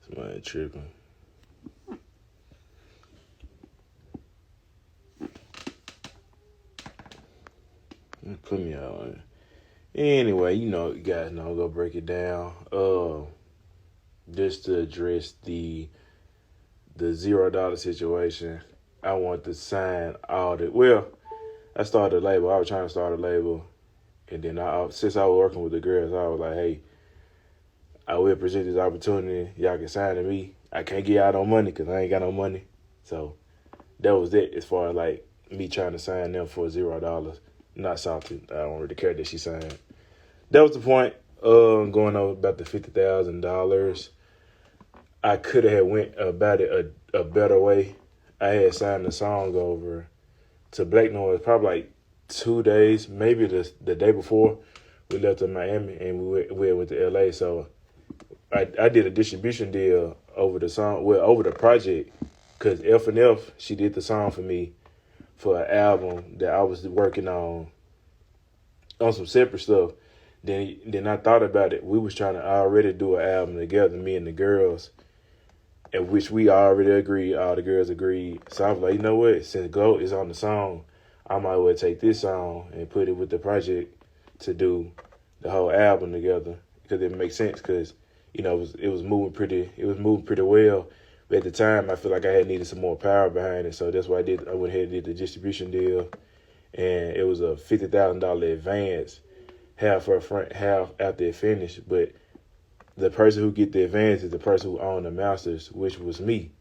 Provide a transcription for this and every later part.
Somebody tripping. Put me out on it. Anyway, you guys know, go break it down. Just to address the $0 situation, I want to sign all the. Well, I started a label. I was trying to start a label, and then since I was working with the girls, I was like, hey, I will present this opportunity. Y'all can sign to me. I can't get out on money because I ain't got no money. So that was it as far as like me trying to sign them for $0. Not something I don't really care that she signed. That was the point. Going over about the $50,000. I could have went about it a better way. I had signed the song over to Black Noise probably like 2 days, maybe the day before we left in Miami and we went to LA. So I did a distribution deal over the song, over the project, because FNF, she did the song for me for an album that I was working on some separate stuff. Then I thought about it. We was trying to already do an album together, me and the girls, in which we already agreed. All the girls agreed. So I was like, you know what? Since Glow is on the song, I might well take this song and put it with the project to do the whole album together, because it makes sense. Because it was moving pretty well. But at the time, I feel like I had needed some more power behind it. So that's what I did. I went ahead and did the distribution deal, and it was a $50,000 advance, half up front, half after it finished. But the person who get the advance is the person who owned the masters, which was me,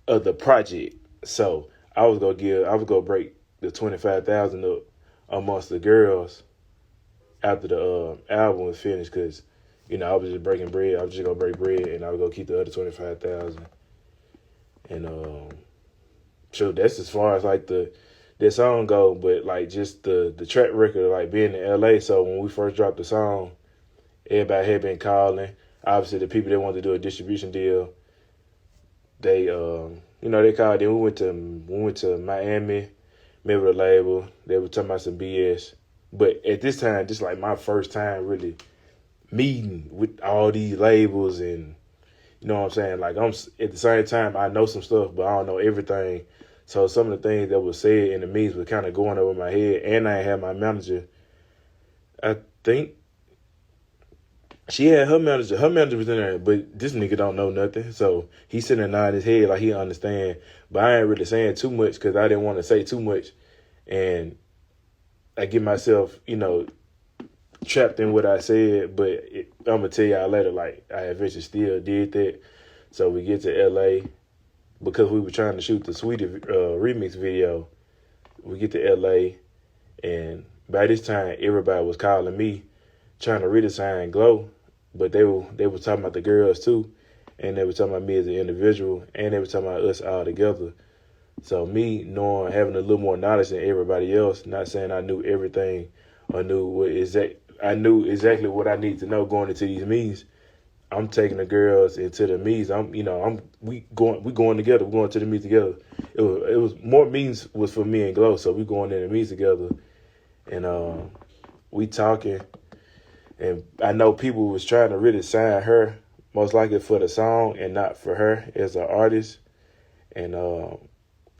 of the project. So I was gonna break the $25,000 up amongst the girls after the album was finished, because I was just breaking bread. I was just gonna break bread, and I was gonna keep the other $25,000. And so that's as far as like that song go. But like just the track record of like being in LA. So when we first dropped the song, everybody had been calling. Obviously, the people that wanted to do a distribution deal, they they called. Then we went to Miami, met with a label. They were talking about some BS. But at this time, this is like my first time really meeting with all these labels, and you know what I'm saying? Like, I'm at the same time, I know some stuff, but I don't know everything. So some of the things that was said in the meetings were kind of going over my head, and I had my manager. I think she had her manager. Her manager was in there, but this nigga don't know nothing. So he's sitting there nodding his head like he understand. But I ain't really saying too much because I didn't want to say too much, and I get myself, trapped in what I said. But I'm gonna tell y'all later. Like, I eventually still did that. So we get to LA because we were trying to shoot the Sweetie remix video. We get to LA, and by this time everybody was calling me, trying to redesign Glow, but they were talking about the girls too, and they were talking about me as an individual, and they were talking about us all together. So me having a little more knowledge than everybody else, not saying I knew everything or I knew exactly what I need to know going into these meetings. I'm taking the girls into the meetings. We going together. We're going to the meetings together. It was more meetings was for me and Glow, so we going in the meetings together, and we talking. And I know people was trying to really sign her, most likely for the song and not for her as an artist. And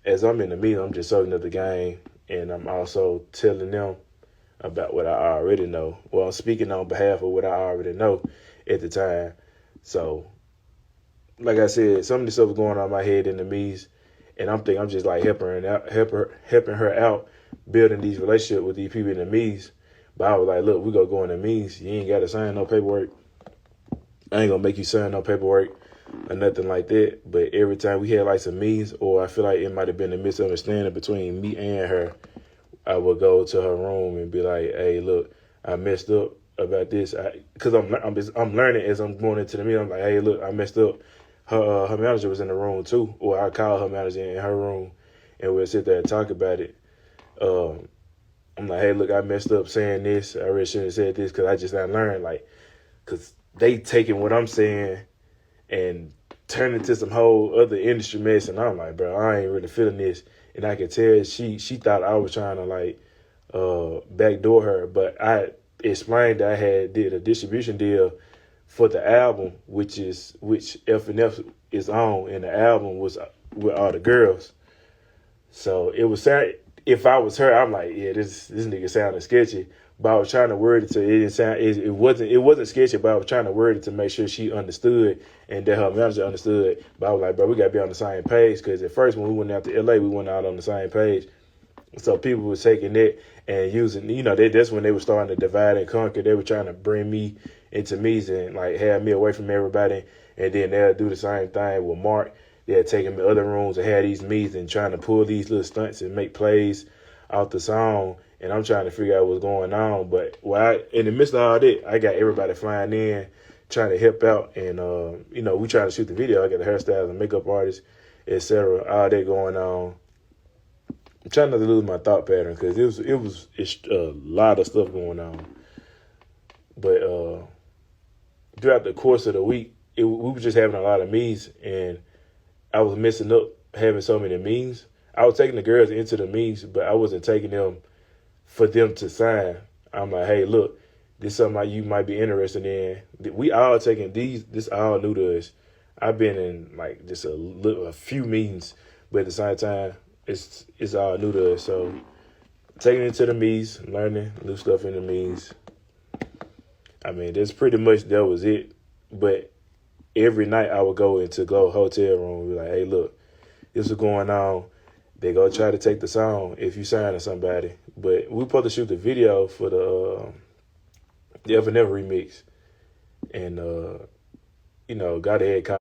as I'm in the meeting, I'm just soaking up the game, and I'm also telling them about what I already know. Well, I'm speaking on behalf of what I already know at the time. So, like I said, some of this stuff was going on in my head in the meetings, and I'm thinking I'm just like helping her out, building these relationships with these people in the meetings. But I was like, look, we gonna go in the meetings. You ain't gotta sign no paperwork. I ain't gonna make you sign no paperwork or nothing like that. But every time we had like some meetings, or I feel like it might have been a misunderstanding between me and her, I would go to her room and be like, hey, look, I messed up about this. Because I'm learning as I'm going into the meeting. I'm like, hey, look, I messed up. Her manager was in the room too, or I called her manager in her room, and we'll sit there and talk about it. I'm like, hey, look, I messed up saying this. I really shouldn't have said this because I just not learned. Like, because they taking what I'm saying and turning into some whole other industry mess. And I'm like, bro, I ain't really feeling this. And I could tell she thought I was trying to, like, backdoor her. But I explained that I did a distribution deal for the album, which FNF is on, and the album was with all the girls. So it was sad. If I was her, I'm like, yeah, this nigga sounded sketchy. But I was trying to word it to it didn't sound. It wasn't sketchy, but I was trying to word it to make sure she understood and that her manager understood. But I was like, bro, we gotta be on the same page, because at first when we went out to LA, we went out on the same page. So people were taking that and using, that's when they were starting to divide and conquer. They were trying to bring me into meets and like have me away from everybody. And then they'll do the same thing with Mark. They'll take him to other rooms and have these meets and trying to pull these little stunts and make plays out the song. And I'm trying to figure out what's going on. But in the midst of all that, I got everybody flying in, trying to help out. And, we trying to shoot the video. I got the hairstyles and makeup artists, etc. All that going on. I'm trying not to lose my thought pattern, because it's a lot of stuff going on. But throughout the course of the week, we were just having a lot of meetings, and I was messing up having so many meetings. I was taking the girls into the meetings, but I wasn't taking them for them to sign. I'm like, hey, look, this is something you might be interested in. We all taking these. This all new to us. I've been in like just a few meetings, but at the same time, it's all new to us. So taking it to the meetings, learning new stuff in the meetings. I mean, that's pretty much, that was it. But every night I would go into hotel room and be like, hey, look, this is going on. They go try to take the song if you sign to somebody. But we supposed to shoot the video for the FNF remix. And, got ahead.